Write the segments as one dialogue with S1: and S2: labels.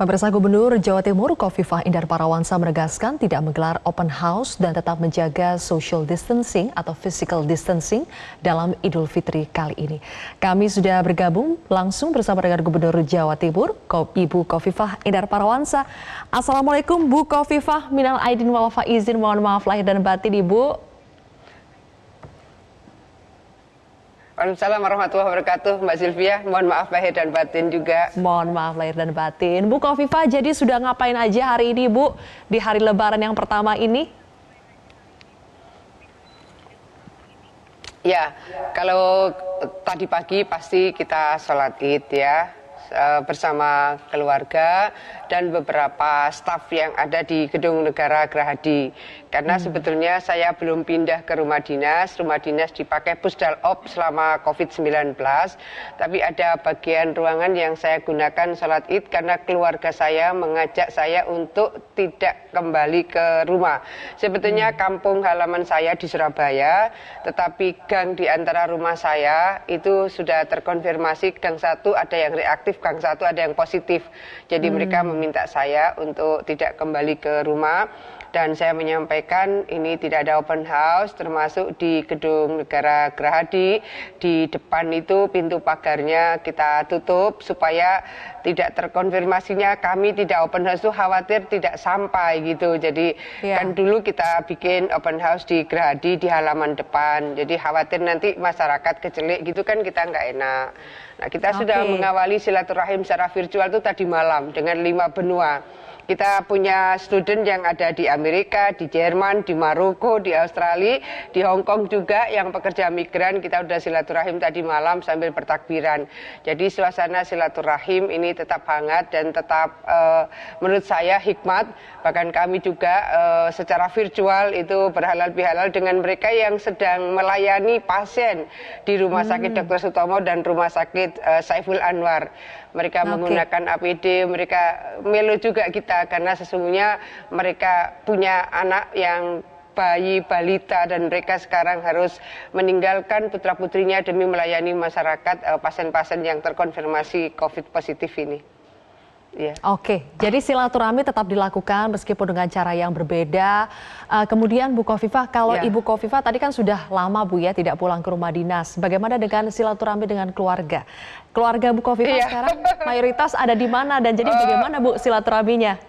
S1: Pemirsa Gubernur Jawa Timur Khofifah Indar Parawansa menegaskan tidak menggelar open house dan tetap menjaga social distancing atau physical distancing dalam Idul Fitri kali ini. Kami sudah bergabung langsung bersama dengan Gubernur Jawa Timur, Ibu Khofifah Indar Parawansa. Assalamualaikum Bu Khofifah, minal aidin wal faizin, mohon maaf lahir dan batin Ibu.
S2: Waalaikumsalam warahmatullahi wabarakatuh, Mbak Sylvia. Mohon maaf lahir dan batin juga.
S1: Mohon maaf lahir dan batin. Bu Khofifah, jadi sudah ngapain aja hari ini Bu, di hari Lebaran yang pertama ini?
S2: Ya, kalau tadi pagi pasti kita sholat Id ya, bersama keluarga dan beberapa staf yang ada di Gedung Negara Gerahadi. Karena sebetulnya saya belum pindah ke rumah dinas dipakai Pusdalop selama COVID-19, tapi ada bagian ruangan yang saya gunakan sholat Id karena keluarga saya mengajak saya untuk tidak kembali ke rumah. Sebetulnya kampung halaman saya di Surabaya, tetapi gang di antara rumah saya itu sudah terkonfirmasi, gang satu ada yang reaktif, gang satu ada yang positif. Jadi mereka meminta saya untuk tidak kembali ke rumah. Dan saya menyampaikan ini tidak ada open house, termasuk di Gedung Negara Gerahadi. Di depan itu pintu pagarnya kita tutup supaya tidak terkonfirmasinya kami tidak open house, itu khawatir tidak sampai gitu. Jadi kan dulu kita bikin open house di Gerahadi di halaman depan. Jadi khawatir nanti masyarakat kecelik gitu kan, kita nggak enak. Nah, kita sudah mengawali silaturahim secara virtual itu tadi malam dengan 5 benua. Kita punya student yang ada di Amerika, di Jerman, di Maroko, di Australia, di Hong Kong juga yang pekerja migran. Kita sudah silaturahim tadi malam sambil bertakbiran. Jadi suasana silaturahim ini tetap hangat dan tetap menurut saya hikmat. Bahkan kami juga secara virtual itu berhalal bihalal dengan mereka yang sedang melayani pasien di Rumah Sakit Dr. Sutomo dan Rumah Sakit Saiful Anwar. Mereka menggunakan APD, mereka melo juga kita karena sesungguhnya mereka punya anak yang bayi, balita, dan mereka sekarang harus meninggalkan putra-putrinya demi melayani masyarakat pasien-pasien yang terkonfirmasi COVID positif ini.
S1: Oke, jadi silaturahmi tetap dilakukan meskipun dengan cara yang berbeda. Kemudian Bu Khofifah, kalau Ibu Khofifah tadi kan sudah lama Bu ya tidak pulang ke rumah dinas. Bagaimana dengan silaturahmi dengan keluarga? Keluarga Bu Khofifah sekarang mayoritas ada di mana dan jadi bagaimana Bu silaturahminya?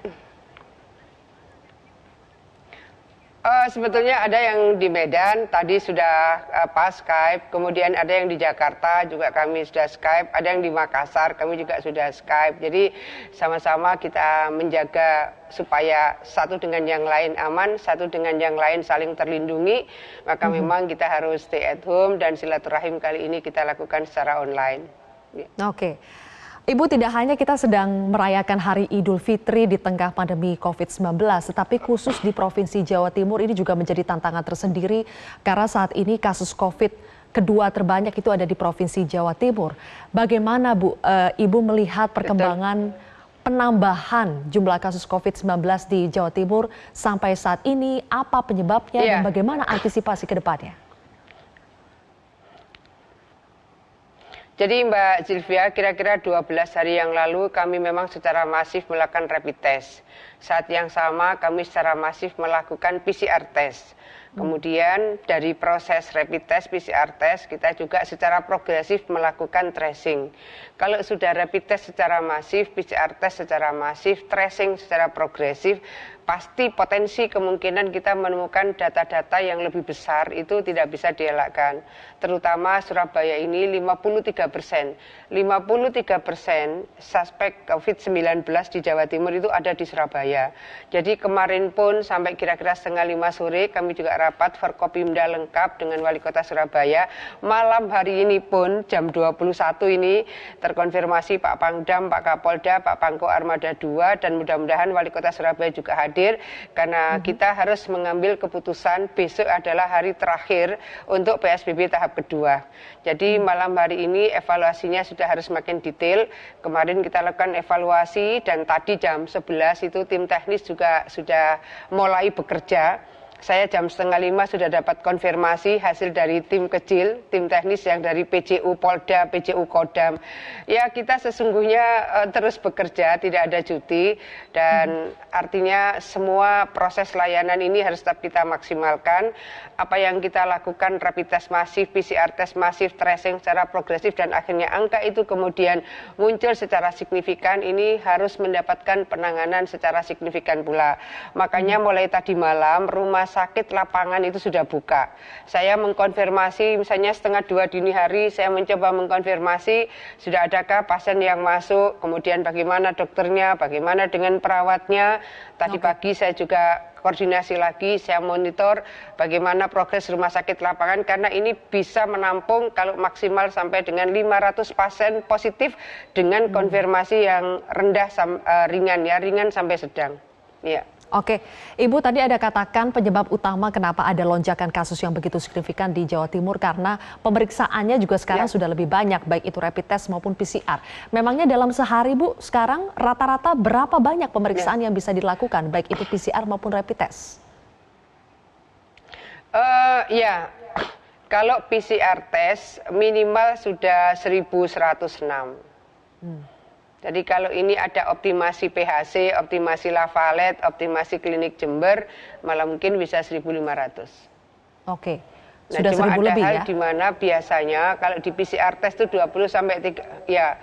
S2: Sebetulnya ada yang di Medan, tadi sudah Skype, kemudian ada yang di Jakarta juga kami sudah Skype, ada yang di Makassar kami juga sudah Skype. Jadi sama-sama kita menjaga supaya satu dengan yang lain aman, satu dengan yang lain saling terlindungi. Maka memang kita harus stay at home dan silaturahim kali ini kita lakukan secara online.
S1: Oke. Ibu, tidak hanya kita sedang merayakan Hari Idul Fitri di tengah pandemi COVID-19, tetapi khusus di Provinsi Jawa Timur ini juga menjadi tantangan tersendiri karena saat ini kasus COVID kedua terbanyak itu ada di Provinsi Jawa Timur. Bagaimana Bu, Ibu melihat perkembangan penambahan jumlah kasus COVID-19 di Jawa Timur sampai saat ini, apa penyebabnya dan bagaimana antisipasi ke depannya?
S2: Jadi Mbak Sylvia, kira-kira 12 hari yang lalu kami memang secara masif melakukan rapid test. Saat yang sama kami secara masif melakukan PCR test. Kemudian dari proses rapid test, PCR test, kita juga secara progresif melakukan tracing. Kalau sudah rapid test secara masif, PCR test secara masif, tracing secara progresif, pasti potensi kemungkinan kita menemukan data-data yang lebih besar itu tidak bisa dielakkan. Terutama Surabaya ini 53%. 53% suspek COVID-19 di Jawa Timur itu ada di Surabaya. Jadi kemarin pun sampai kira-kira 4:30 sore kami juga rapat Forkopimda lengkap dengan Wali Kota Surabaya. Malam hari ini pun jam 21 ini terkonfirmasi Pak Pangdam, Pak Kapolda, Pak Pangko Armada 2 dan mudah-mudahan Wali Kota Surabaya juga hadir karena kita harus mengambil keputusan besok adalah hari terakhir untuk PSBB tahap kedua. Jadi malam hari ini evaluasinya sudah harus makin detail. Kemarin kita lakukan evaluasi dan tadi jam 11 itu tim teknis juga sudah mulai bekerja. saya jam 4:30 sudah dapat konfirmasi hasil dari tim kecil, tim teknis yang dari PJU Polda, PJU Kodam. Ya kita sesungguhnya terus bekerja, tidak ada cuti, dan artinya semua proses layanan ini harus tetap kita maksimalkan. Apa yang kita lakukan, rapid test masif, PCR test masif, tracing secara progresif, dan akhirnya angka itu kemudian muncul secara signifikan, ini harus mendapatkan penanganan secara signifikan pula. Makanya mulai tadi malam rumah sakit lapangan itu sudah buka. Saya mengkonfirmasi, misalnya 1:30 dini hari, saya mencoba mengkonfirmasi sudah adakah pasien yang masuk, kemudian bagaimana dokternya, bagaimana dengan perawatnya. Tadi pagi saya juga koordinasi lagi, saya monitor bagaimana progres rumah sakit lapangan, karena ini bisa menampung kalau maksimal sampai dengan 500 pasien positif dengan konfirmasi yang rendah, ringan ya, ringan sampai sedang. Ya.
S1: Oke, Ibu tadi ada katakan penyebab utama kenapa ada lonjakan kasus yang begitu signifikan di Jawa Timur karena pemeriksaannya juga sekarang sudah lebih banyak, baik itu rapid test maupun PCR. Memangnya dalam sehari Bu, sekarang rata-rata berapa banyak pemeriksaan yang bisa dilakukan, baik itu PCR maupun rapid test?
S2: Ya, kalau PCR test minimal sudah 1.106. Jadi kalau ini ada optimasi PHC, optimasi Lavalet, optimasi klinik Jember, malah mungkin bisa 1.500.
S1: Oke,
S2: Nah,
S1: sudah
S2: cuma
S1: 1.000
S2: ada
S1: lebih
S2: hal
S1: ya?
S2: di mana biasanya kalau di PCR test itu 20 sampai 3, ya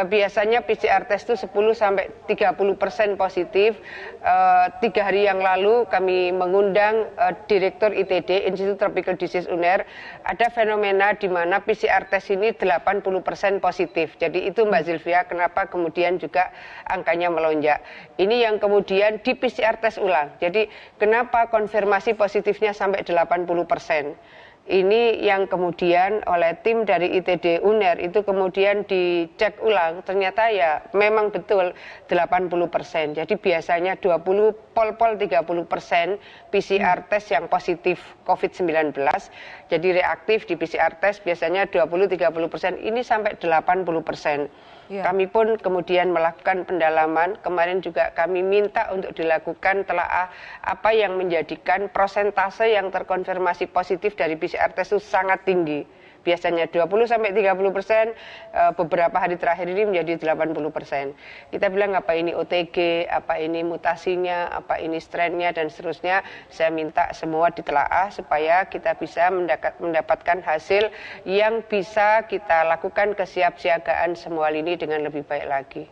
S2: biasanya PCR test itu 10 sampai 30% positif. 3 hari yang lalu kami mengundang Direktur ITD, Institut Tropical Disease UNER, ada fenomena di mana PCR test ini 80% positif. Jadi itu Mbak Zilvia, kenapa kemudian juga angkanya melonjak. Ini yang kemudian di PCR test ulang. Jadi kenapa konfirmasi positifnya sampai 80%. Ini yang kemudian oleh tim dari ITD UNER itu kemudian dicek ulang, ternyata ya memang betul 80%. Jadi biasanya 20 pol-pol 30% PCR test yang positif COVID-19. Jadi reaktif di PCR test biasanya 20-30%, ini sampai 80%. Kami pun kemudian melakukan pendalaman, kemarin juga kami minta untuk dilakukan telaah apa yang menjadikan persentase yang terkonfirmasi positif dari PCR test itu sangat tinggi. Biasanya 20-30%, beberapa hari terakhir ini menjadi 80%. Kita bilang apa ini OTG, apa ini mutasinya, apa ini strainnya, dan seterusnya. Saya minta semua ditelaah supaya kita bisa mendapatkan hasil yang bisa kita lakukan kesiapsiagaan semua lini dengan lebih baik lagi.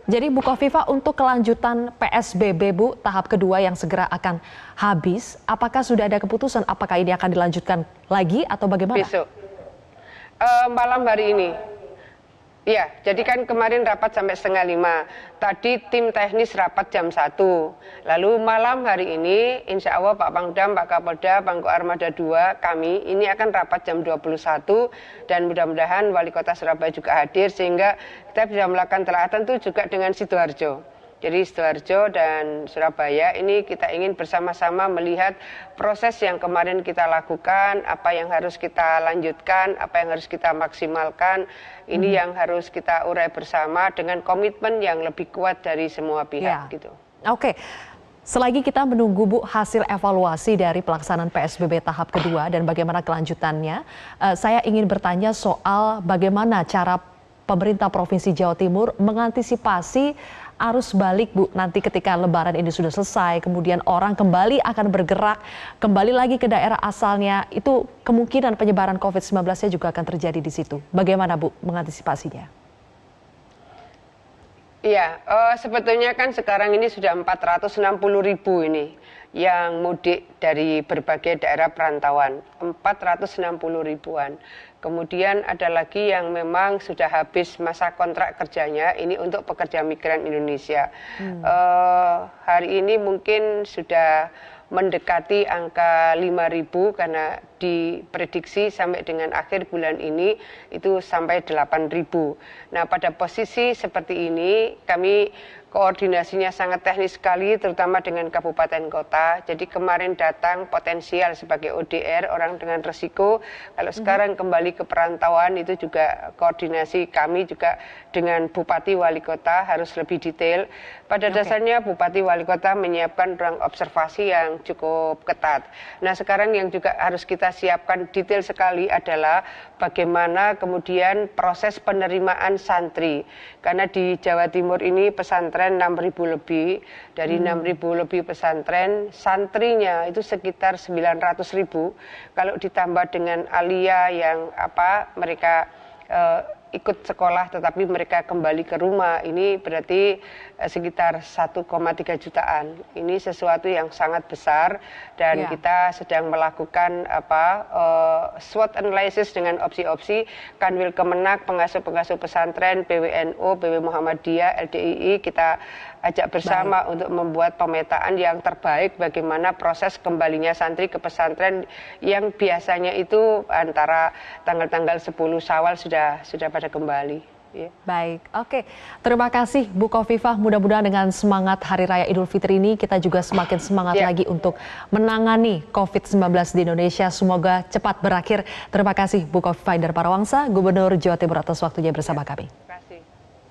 S1: Jadi Bu Kofifa, untuk kelanjutan PSBB Bu, tahap kedua yang segera akan habis, apakah sudah ada keputusan apakah ini akan dilanjutkan lagi atau bagaimana?
S2: Besok, malam hari ini. Ya, jadi kan kemarin rapat sampai 4:30. Tadi tim teknis rapat jam 1. Lalu malam hari ini, insya Allah Pak Pangdam, Pak Kapolda, Pangko Armada 2, kami ini akan rapat jam 21. Dan mudah-mudahan Wali Kota Surabaya juga hadir, sehingga kita bisa melakukan telaah tentu juga dengan Sidoarjo. Jadi Sidoarjo dan Surabaya ini kita ingin bersama-sama melihat proses yang kemarin kita lakukan, apa yang harus kita lanjutkan, apa yang harus kita maksimalkan, ini yang harus kita urai bersama dengan komitmen yang lebih kuat dari semua pihak. Gitu.
S1: Oke. Selagi kita menunggu Bu hasil evaluasi dari pelaksanaan PSBB tahap kedua dan bagaimana kelanjutannya, saya ingin bertanya soal bagaimana cara pemerintah Provinsi Jawa Timur mengantisipasi arus balik Bu nanti ketika Lebaran ini sudah selesai, kemudian orang kembali akan bergerak, kembali lagi ke daerah asalnya, itu kemungkinan penyebaran COVID-19-nya juga akan terjadi di situ. Bagaimana Bu mengantisipasinya?
S2: Iya, sebetulnya kan sekarang ini sudah 460.000 ini yang mudik dari berbagai daerah perantauan, 460.000-an. Kemudian ada lagi yang memang sudah habis masa kontrak kerjanya, ini untuk pekerja migran Indonesia. Hari ini mungkin sudah mendekati angka 5.000 karena diprediksi sampai dengan akhir bulan ini itu sampai 8.000. Nah, pada posisi seperti ini kami koordinasinya sangat teknis sekali, terutama dengan kabupaten kota. Jadi kemarin datang potensial sebagai ODR, orang dengan resiko. Kalau sekarang kembali ke perantauan, itu juga koordinasi kami juga dengan Bupati Wali Kota harus lebih detail. Pada dasarnya Bupati Wali Kota menyiapkan ruang observasi yang cukup ketat. Nah, sekarang yang juga harus kita siapkan detail sekali adalah bagaimana kemudian proses penerimaan santri. Karena di Jawa Timur ini pesantren 6.000 lebih, dari 6.000 lebih pesantren, santrinya itu sekitar 900.000. Kalau ditambah dengan alia yang mereka ikut sekolah tetapi mereka kembali ke rumah, ini berarti sekitar 1,3 jutaan. Ini sesuatu yang sangat besar dan kita sedang melakukan SWOT analysis dengan opsi-opsi. Kanwil Kemenak, pengasuh-pengasuh pesantren, PWNU, PW Muhammadiyah, LDII, kita ajak bersama untuk membuat pemetaan yang terbaik bagaimana proses kembalinya santri ke pesantren yang biasanya itu antara tanggal-tanggal 10 Syawal sudah pada kembali.
S1: Baik, oke. Terima kasih Bu Khofifah. Mudah-mudahan dengan semangat Hari Raya Idul Fitri ini kita juga semakin semangat lagi untuk menangani COVID-19 di Indonesia. Semoga cepat berakhir. Terima kasih Bu Khofifah Indar Parawangsa, Gubernur Jawa Timur atas waktunya bersama kami.